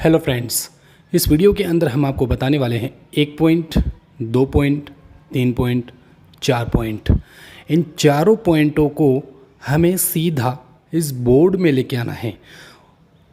Hello friends, इस video के अंदर हम आपको बताने वाले हैं 1 पॉइंट, 2 पॉइंट, 3 पॉइंट, 4 पॉइंट। इन चारों पॉइंटों को हमें सीधा इस बोर्ड में लेके आना है।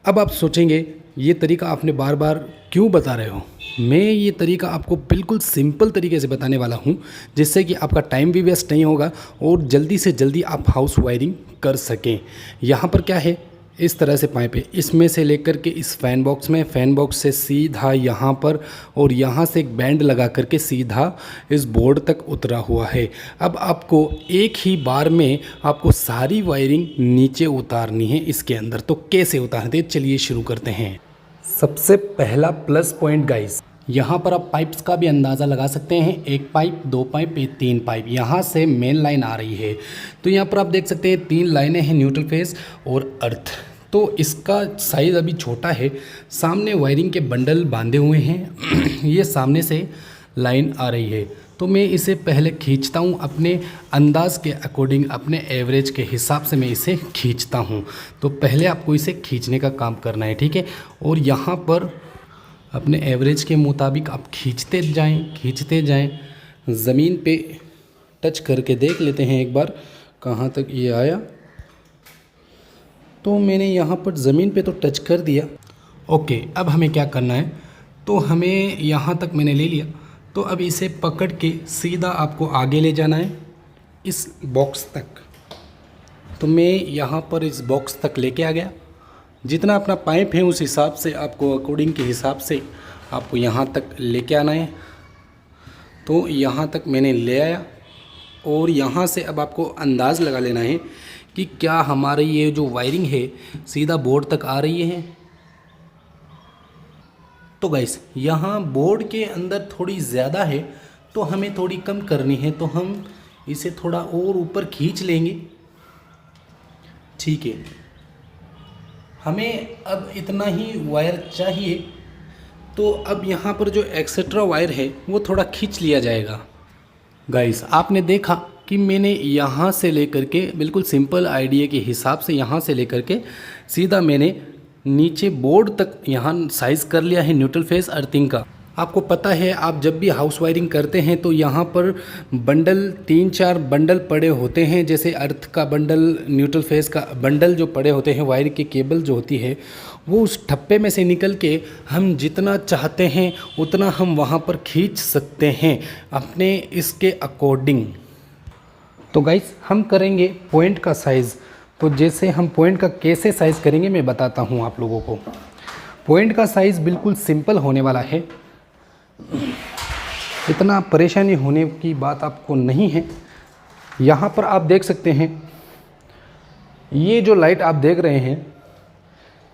अब आप सोचेंगे ये तरीका आपने बार बार क्यों बता रहे हो। मैं ये तरीका आपको बिल्कुल सिंपल तरीके से बताने वाला हूँ, जिससे कि आपका टाइम भी वेस्ट नहीं होगा और जल्दी से जल्दी आप हाउस वायरिंग कर सकें। यहाँ पर क्या है, इस तरह से पाइप है, इसमें से लेकर के इस फ़ैन बॉक्स में, फ़ैन बॉक्स से सीधा यहाँ पर और यहाँ से एक बैंड लगा करके सीधा इस बोर्ड तक उतरा हुआ है। अब आपको एक ही बार में आपको सारी वायरिंग नीचे उतारनी है इसके अंदर। तो कैसे उतारते हैं, चलिए शुरू करते हैं। सबसे पहला प्लस पॉइंट गाइस, यहाँ पर आप पाइप्स का भी अंदाज़ा लगा सकते हैं। 1 पाइप, 2 पाइप, 3 पाइप, यहाँ से मेन लाइन आ रही है। तो यहाँ पर आप देख सकते हैं 3 लाइनें हैं, न्यूट्रल फेस और अर्थ। तो इसका साइज़ अभी छोटा है। सामने वायरिंग के बंडल बांधे हुए हैं ये सामने से लाइन आ रही है। तो मैं इसे पहले खींचता हूँ अपने अंदाज़ के अकॉर्डिंग, अपने एवरेज के हिसाब से मैं इसे खींचता हूँ। तो पहले आपको इसे खींचने का काम करना है, ठीक है। और यहाँ पर अपने एवरेज के मुताबिक आप खींचते जाएं। ज़मीन पे टच करके देख लेते हैं एक बार कहाँ तक ये आया। तो मैंने यहाँ पर ज़मीन पे तो टच कर दिया। ओके, अब हमें क्या करना है, तो हमें यहाँ तक मैंने ले लिया। तो अब इसे पकड़ के सीधा आपको आगे ले जाना है इस बॉक्स तक। तो मैं यहाँ पर इस बॉक्स तक लेके आ गया। जितना अपना पाइप है उस हिसाब से आपको, अकॉर्डिंग के हिसाब से आपको यहाँ तक लेके आना है। तो यहाँ तक मैंने ले आया और यहाँ से अब आपको अंदाज़ लगा लेना है कि क्या हमारी ये जो वायरिंग है सीधा बोर्ड तक आ रही है। तो गाइस, यहाँ बोर्ड के अंदर थोड़ी ज़्यादा है तो हमें थोड़ी कम करनी है। तो हम इसे थोड़ा और ऊपर खींच लेंगे, ठीक है। हमें अब इतना ही वायर चाहिए। तो अब यहाँ पर जो एक्स्ट्रा वायर है वो थोड़ा खींच लिया जाएगा। गाइस, आपने देखा कि मैंने यहाँ से लेकर के बिल्कुल सिंपल आइडिया के हिसाब से यहाँ से लेकर के सीधा मैंने नीचे बोर्ड तक यहाँ साइज़ कर लिया है न्यूट्रल फेस अर्थिंग का। आपको पता है, आप जब भी हाउस वायरिंग करते हैं तो यहाँ पर बंडल 3-4 बंडल पड़े होते हैं, जैसे अर्थ का बंडल, न्यूट्रल फेस का बंडल जो पड़े होते हैं। वायर की केबल जो होती है वो उस ठप्पे में से निकल के हम जितना चाहते हैं उतना हम वहाँ पर खींच सकते हैं अपने इसके अकॉर्डिंग। तो गाइस, हम करेंगे पॉइंट का साइज़। तो जैसे हम पॉइंट का कैसे साइज़ करेंगे मैं बताता हूँ आप लोगों को। पॉइंट का साइज़ बिल्कुल सिंपल होने वाला है, इतना परेशानी होने की बात आपको नहीं है। यहाँ पर आप देख सकते हैं ये जो लाइट आप देख रहे हैं,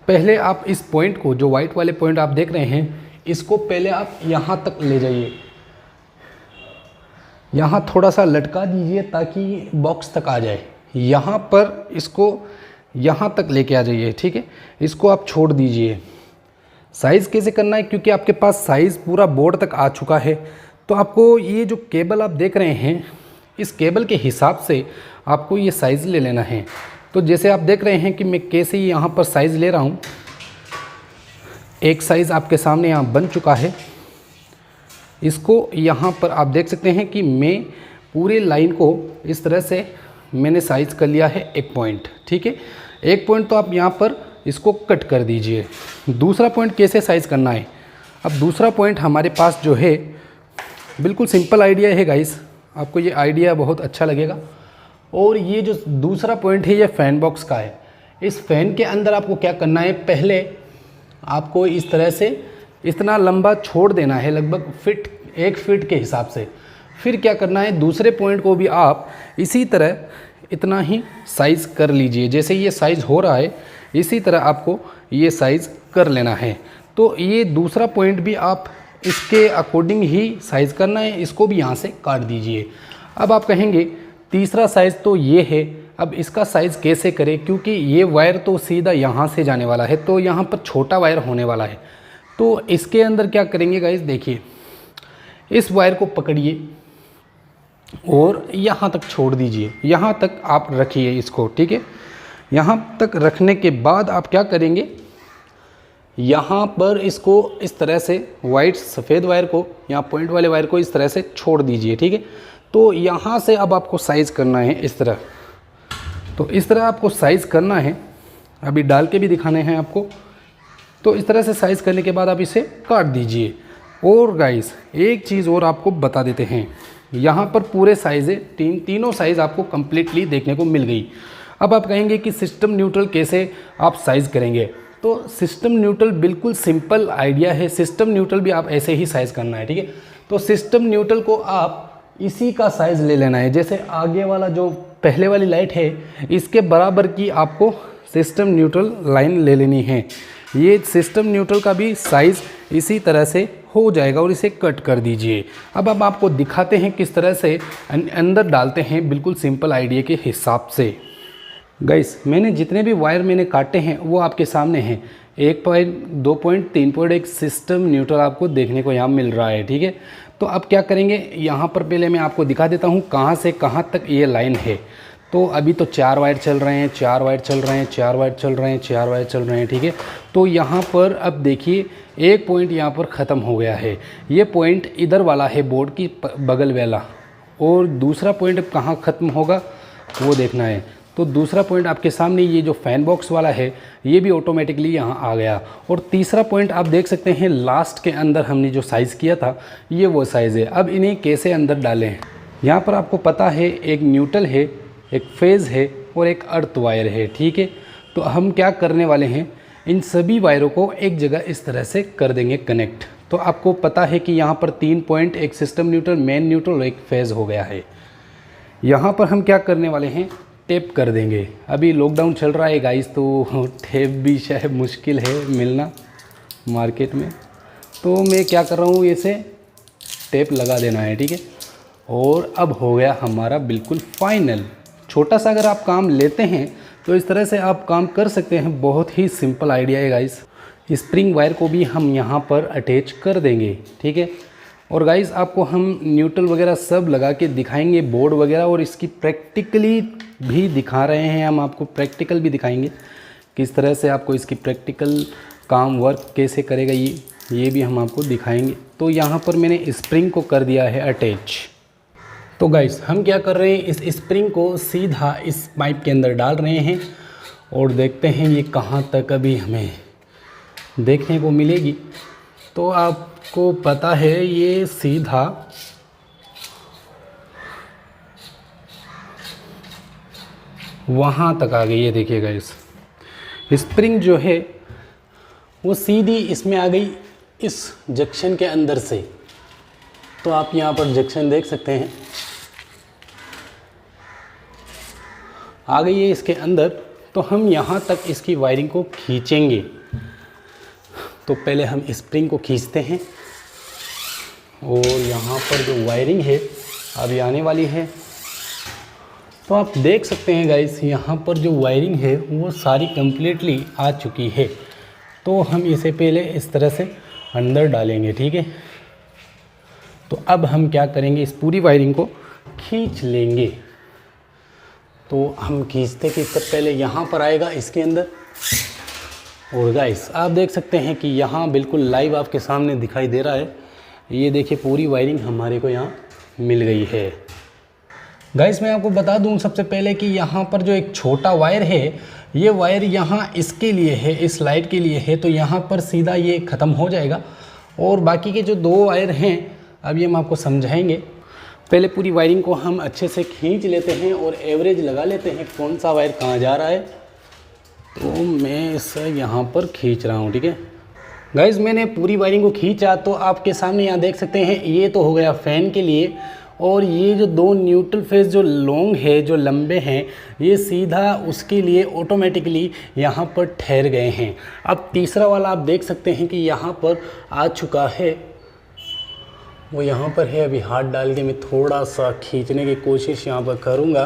पहले आप इस पॉइंट को, जो वाइट वाले पॉइंट आप देख रहे हैं, इसको पहले आप यहाँ तक ले जाइए। यहाँ थोड़ा सा लटका दीजिए ताकि बॉक्स तक आ जाए। यहाँ पर इसको यहाँ तक लेके आ जाइए, ठीक है। इसको आप छोड़ दीजिए। साइज़ कैसे करना है, क्योंकि आपके पास साइज़ पूरा बोर्ड तक आ चुका है। तो आपको ये जो केबल आप देख रहे हैं, इस केबल के हिसाब से आपको ये साइज़ ले लेना है। तो जैसे आप देख रहे हैं कि मैं कैसे यहाँ पर साइज़ ले रहा हूँ। एक साइज़ आपके सामने यहाँ बन चुका है। इसको यहाँ पर आप देख सकते हैं कि मैं पूरे लाइन को इस तरह से मैंने साइज़ कर लिया है 1 पॉइंट, ठीक है। 1 पॉइंट तो आप यहाँ पर इसको कट कर दीजिए। दूसरा पॉइंट कैसे साइज़ करना है, अब दूसरा पॉइंट हमारे पास जो है बिल्कुल सिंपल आइडिया है गाइस, आपको ये आइडिया बहुत अच्छा लगेगा। और ये जो दूसरा पॉइंट है ये फ़ैन बॉक्स का है। इस फ़ैन के अंदर आपको क्या करना है, पहले आपको इस तरह से इतना लंबा छोड़ देना है, लगभग 1 फीट के हिसाब से। फिर क्या करना है, दूसरे पॉइंट को भी आप इसी तरह इतना ही साइज़ कर लीजिए। जैसे ये साइज़ हो रहा है इसी तरह आपको ये साइज़ कर लेना है। तो ये दूसरा पॉइंट भी आप इसके अकॉर्डिंग ही साइज़ करना है, इसको भी यहाँ से काट दीजिए। अब आप कहेंगे तीसरा साइज़ तो ये है, अब इसका साइज़ कैसे करें, क्योंकि ये वायर तो सीधा यहाँ से जाने वाला है, तो यहाँ पर छोटा वायर होने वाला है। तो इसके अंदर क्या करेंगे गाइस, देखिए इस वायर को पकड़िए और यहाँ तक छोड़ दीजिए, यहाँ तक आप रखिए इसको, ठीक है। यहाँ तक रखने के बाद आप क्या करेंगे, यहाँ पर इसको इस तरह से वाइट सफ़ेद वायर को, यहाँ पॉइंट वाले वायर को इस तरह से छोड़ दीजिए, ठीक है। तो यहाँ से अब आपको साइज़ करना है इस तरह, तो इस तरह आपको साइज़ करना है, अभी डाल के भी दिखाने हैं आपको। तो इस तरह से साइज़ करने के बाद आप इसे काट दीजिए। और गाइस एक चीज़ और आपको बता देते हैं, यहाँ पर पूरे साइज़ तीनों साइज़ आपको कम्प्लीटली देखने को मिल गई। अब आप कहेंगे कि सिस्टम न्यूट्रल कैसे आप साइज़ करेंगे, तो सिस्टम न्यूट्रल बिल्कुल सिंपल आइडिया है। सिस्टम न्यूट्रल भी आप ऐसे ही साइज़ करना है, ठीक है। तो सिस्टम न्यूट्रल को आप इसी का साइज़ ले लेना है, जैसे आगे वाला जो पहले वाली लाइट है इसके बराबर की आपको सिस्टम न्यूट्रल लाइन ले लेनी है। ये सिस्टम न्यूट्रल का भी साइज़ इसी तरह से हो जाएगा और इसे कट कर दीजिए। अब आपको दिखाते हैं किस तरह से अंदर डालते हैं, बिल्कुल सिंपल आइडिया के हिसाब से। गाइस मैंने जितने भी वायर मैंने काटे हैं वो आपके सामने हैं। 1 पॉइंट, 2 पॉइंट, 3 पॉइंट एक सिस्टम न्यूट्रल आपको देखने को यहाँ मिल रहा है, ठीक है। तो अब क्या करेंगे, यहाँ पर पहले मैं आपको दिखा देता हूँ कहाँ से कहाँ तक ये लाइन है। तो अभी तो 4 वायर चल रहे हैं, 4 वायर चल रहे हैं, 4 वायर चल रहे हैं, 4 वायर चल रहे हैं, ठीक है। तो यहाँ पर अब देखिए एक पॉइंट यहाँ पर ख़त्म हो गया है। ये पॉइंट इधर वाला है बोर्ड की बगल वाला, और दूसरा पॉइंट कहाँ ख़त्म होगा वो देखना है। तो दूसरा पॉइंट आपके सामने ये जो फ़ैन बॉक्स वाला है ये भी ऑटोमेटिकली यहाँ आ गया। और तीसरा पॉइंट आप देख सकते हैं लास्ट के अंदर हमने जो साइज़ किया था ये वो साइज़ है। अब इन्हें कैसे अंदर डालें, यहाँ पर आपको पता है एक न्यूट्रल है, एक फेज़ है और एक अर्थ वायर है, ठीक है। तो हम क्या करने वाले हैं, इन सभी वायरों को एक जगह इस तरह से कर देंगे कनेक्ट। तो आपको पता है कि यहाँ पर 3 पॉइंट, एक सिस्टम न्यूट्रल, मेन न्यूट्रल और एक फेज़ हो गया है। यहाँ पर हम क्या करने वाले हैं, टेप कर देंगे। अभी लॉकडाउन चल रहा है गाइस, तो टेप भी शायद मुश्किल है मिलना मार्केट में। तो मैं क्या कर रहा हूँ, इसे टेप लगा देना है, ठीक है। और अब हो गया हमारा बिल्कुल फाइनल। छोटा सा अगर आप काम लेते हैं तो इस तरह से आप काम कर सकते हैं। बहुत ही सिंपल आइडिया है गाइस। स्प्रिंग वायर को भी हम यहाँ पर अटैच कर देंगे, ठीक है। और गाइस आपको हम न्यूट्रल वगैरह सब लगा के दिखाएंगे, बोर्ड वगैरह, और इसकी प्रैक्टिकली भी दिखा रहे हैं। हम आपको प्रैक्टिकल भी दिखाएंगे किस तरह से आपको इसकी प्रैक्टिकल काम वर्क कैसे करेगा, ये भी हम आपको दिखाएंगे। तो यहाँ पर मैंने स्प्रिंग को कर दिया है अटैच। तो गाइस हम क्या कर रहे हैं, इस स्प्रिंग को सीधा इस पाइप के अंदर डाल रहे हैं और देखते हैं ये कहाँ तक अभी हमें देखने को मिलेगी। तो आपको पता है ये सीधा वहाँ तक आ गई है। देखिए गाइस स्प्रिंग जो है वो सीधी इसमें आ गई, इस जंक्शन के अंदर से। तो आप यहाँ पर जंक्शन देख सकते हैं, आ गई है इसके अंदर। तो हम यहाँ तक इसकी वायरिंग को खींचेंगे। तो पहले हम स्प्रिंग को खींचते हैं और यहाँ पर जो वायरिंग है अभी आने वाली है। तो आप देख सकते हैं गाइस यहाँ पर जो वायरिंग है वो सारी कम्प्लीटली आ चुकी है। तो हम इसे पहले इस तरह से अंदर डालेंगे, ठीक है। तो अब हम क्या करेंगे, इस पूरी वायरिंग को खींच लेंगे। तो हम खींचते खींचते पहले यहाँ पर आएगा इसके अंदर। और गाइस आप देख सकते हैं कि यहाँ बिल्कुल लाइव आपके सामने दिखाई दे रहा है। ये देखिए पूरी वायरिंग हमारे को यहाँ मिल गई है। गाइस मैं आपको बता दूं सबसे पहले कि यहाँ पर जो एक छोटा वायर है, ये वायर यहाँ इसके लिए है, इस लाइट के लिए है। तो यहाँ पर सीधा ये ख़त्म हो जाएगा। और बाकी के जो 2 वायर हैं अभी हम आपको समझाएंगे। पहले पूरी वायरिंग को हम अच्छे से खींच लेते हैं और एवरेज लगा लेते हैं कौन सा वायर कहाँ जा रहा है। तो मैं इसे यहाँ पर खींच रहा हूँ, ठीक है। गाइस मैंने पूरी वायरिंग को खींचा तो आपके सामने यहाँ देख सकते हैं ये तो हो गया फ़ैन के लिए। और ये जो 2 न्यूट्रल फेस जो लॉन्ग है, जो लंबे हैं, ये सीधा उसके लिए ऑटोमेटिकली यहाँ पर ठहर गए हैं। अब तीसरा वाला आप देख सकते हैं कि यहाँ पर आ चुका है, वो यहाँ पर है। अभी हाथ डाल के मैं थोड़ा सा खींचने की कोशिश यहाँ पर करूँगा।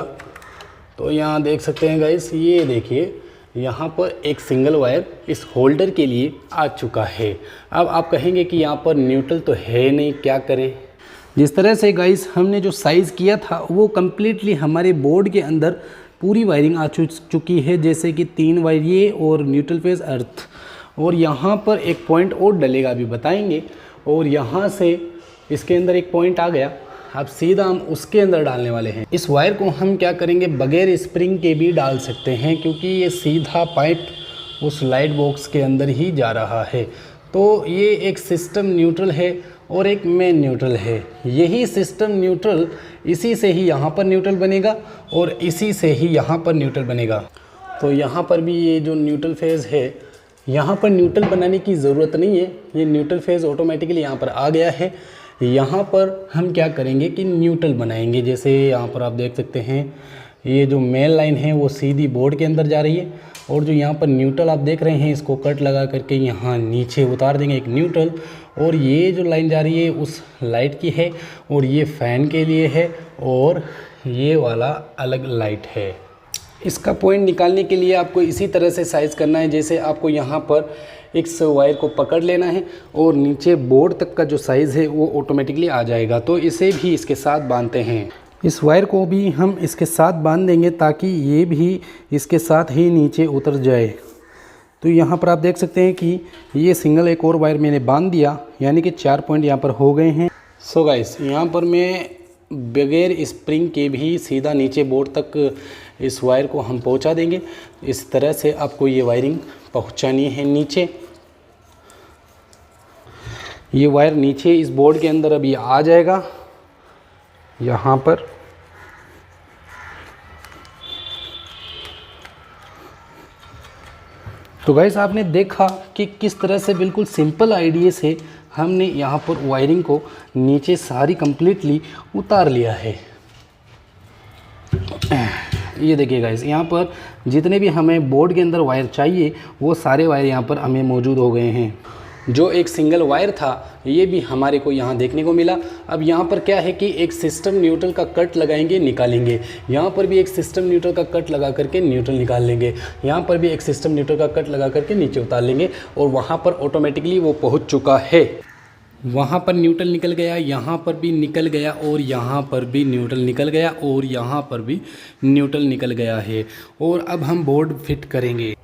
तो यहाँ देख सकते हैं गाइस, ये देखिए यहाँ पर एक सिंगल वायर इस होल्डर के लिए आ चुका है। अब आप कहेंगे कि यहाँ पर न्यूट्रल तो है नहीं, क्या करें। जिस तरह से गाइस हमने जो साइज़ किया था वो कम्प्लीटली हमारे बोर्ड के अंदर पूरी वायरिंग आ चुकी है। जैसे कि 3 वायर ये और न्यूट्रल फेस अर्थ और यहाँ पर एक पॉइंट और डलेगा, अभी बताएंगे। और यहाँ से इसके अंदर एक पॉइंट आ गया, अब सीधा हम उसके अंदर डालने वाले हैं। इस वायर को हम क्या करेंगे, बगैर स्प्रिंग के भी डाल सकते हैं, क्योंकि ये सीधा पाइप उस लाइट बॉक्स के अंदर ही जा रहा है। तो ये एक सिस्टम न्यूट्रल है और एक मेन न्यूट्रल है। यही सिस्टम न्यूट्रल इसी से ही यहाँ पर न्यूट्रल बनेगा और इसी से ही यहाँ पर न्यूट्रल बनेगा। तो यहाँ पर भी ये जो न्यूट्रल फेज़ है, यहाँ पर न्यूट्रल बनाने की ज़रूरत नहीं है, ये न्यूट्रल फेज़ ऑटोमेटिकली यहाँ पर आ गया है। यहाँ पर हम क्या करेंगे कि न्यूट्रल बनाएंगे। जैसे यहाँ पर आप देख सकते हैं, ये जो मेन लाइन है वो सीधी बोर्ड के अंदर जा रही है, और जो यहाँ पर न्यूट्रल आप देख रहे हैं, इसको कट लगा करके यहाँ नीचे उतार देंगे एक न्यूट्रल। और ये जो लाइन जा रही है उस लाइट की है, और ये फ़ैन के लिए है, और ये वाला अलग लाइट है। इसका पॉइंट निकालने के लिए आपको इसी तरह से साइज़ करना है। जैसे आपको यहाँ पर इस वायर को पकड़ लेना है और नीचे बोर्ड तक का जो साइज़ है वो ऑटोमेटिकली आ जाएगा। तो इसे भी इसके साथ बांधते हैं। इस वायर को भी हम इसके साथ बांध देंगे ताकि ये भी इसके साथ ही नीचे उतर जाए। तो यहाँ पर आप देख सकते हैं कि ये सिंगल एक और वायर मैंने बांध दिया, यानी कि 4 पॉइंट यहाँ पर हो गए हैं। सो गाइस, यहाँ पर मैं बगैर स्प्रिंग के भी सीधा नीचे बोर्ड तक इस वायर को हम पहुँचा देंगे। इस तरह से आपको ये वायरिंग पहुँचानी है नीचे। ये वायर नीचे इस बोर्ड के अंदर अभी आ जाएगा यहाँ पर। तो गाइस, आपने देखा कि किस तरह से बिल्कुल सिंपल आइडिया से हमने यहाँ पर वायरिंग को नीचे सारी कंप्लीटली उतार लिया है। ये देखिए गाइस, यहाँ पर जितने भी हमें बोर्ड के अंदर वायर चाहिए वो सारे वायर यहाँ पर हमें मौजूद हो गए हैं। जो एक सिंगल वायर था ये भी हमारे को यहाँ देखने को मिला। अब यहाँ पर क्या है कि एक सिस्टम न्यूट्रल का कट लगाएंगे, निकालेंगे। यहाँ पर भी एक सिस्टम न्यूट्रल का कट लगा करके न्यूट्रल निकाल लेंगे। यहाँ पर भी एक सिस्टम न्यूट्रल का कट लगा करके नीचे उतार लेंगे, और वहाँ पर ऑटोमेटिकली वो पहुँच चुका है। वहाँ पर न्यूट्रल निकल गया, यहाँ पर भी निकल गया, और यहाँ पर भी न्यूट्रल निकल गया, और यहाँ पर भी न्यूट्रल निकल गया है। और अब हम बोर्ड फिट करेंगे।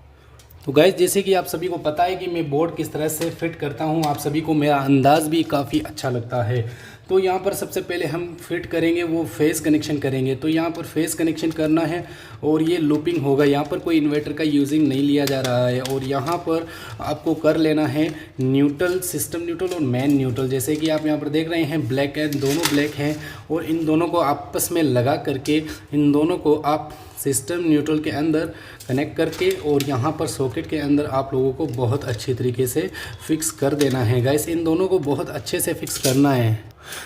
तो गाइस, जैसे कि आप सभी को पता है कि मैं बोर्ड किस तरह से फिट करता हूँ, आप सभी को मेरा अंदाज़ भी काफ़ी अच्छा लगता है। तो यहाँ पर सबसे पहले हम फिट करेंगे वो फेस कनेक्शन करेंगे। तो यहाँ पर फेस कनेक्शन करना है, और ये लूपिंग होगा। यहाँ पर कोई इन्वर्टर का यूजिंग नहीं लिया जा रहा है। और यहाँ पर आपको कर लेना है न्यूट्रल, सिस्टम न्यूट्रल और मेन न्यूट्रल। जैसे कि आप यहाँ पर देख रहे हैं ब्लैक एंड दोनों ब्लैक हैं, और इन दोनों को आपस में लगा करके इन दोनों को आप सिस्टम न्यूट्रल के अंदर कनेक्ट करके और यहाँ पर सॉकेट के अंदर आप लोगों को बहुत अच्छी तरीके से फिक्स कर देना है। गाइस, इन दोनों को बहुत अच्छे से फिक्स करना है।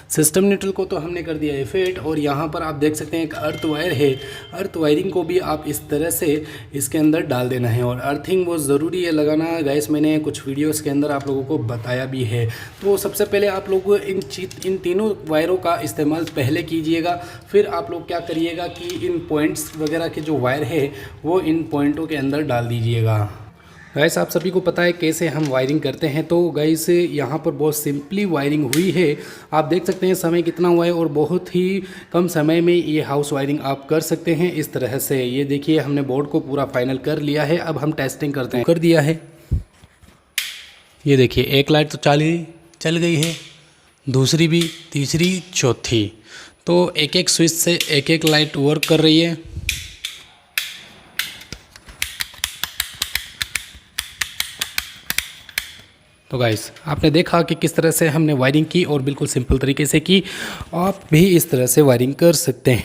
सिस्टम न्यूट्रल को तो हमने कर दिया है फिट, और यहाँ पर आप देख सकते हैं एक अर्थ वायर है। अर्थ वायरिंग को भी आप इस तरह से इसके अंदर डाल देना है, और अर्थिंग वो ज़रूरी है लगाना। गाइस, मैंने कुछ वीडियोस के अंदर आप लोगों को बताया भी है। तो सबसे पहले आप लोग इन तीनों वायरों का इस्तेमाल पहले कीजिएगा, फिर आप लोग क्या करिएगा कि इन पॉइंट्स वगैरह के जो वायर है वो इन पॉइंटों के अंदर डाल दीजिएगा। गाइस, आप सभी को पता है कैसे हम वायरिंग करते हैं। तो गाइस, यहाँ पर बहुत सिंपली वायरिंग हुई है। आप देख सकते हैं समय कितना हुआ है, और बहुत ही कम समय में ये हाउस वायरिंग आप कर सकते हैं इस तरह से। ये देखिए, हमने बोर्ड को पूरा फाइनल कर लिया है। अब हम टेस्टिंग करते हैं। कर दिया है, ये देखिए, एक लाइट तो चल गई है, दूसरी भी, तीसरी, चौथी। तो एक एक स्विच से एक एक लाइट वर्क कर रही है। तो गाइस, आपने देखा कि किस तरह से हमने वायरिंग की, और बिल्कुल सिंपल तरीके से की। आप भी इस तरह से वायरिंग कर सकते हैं।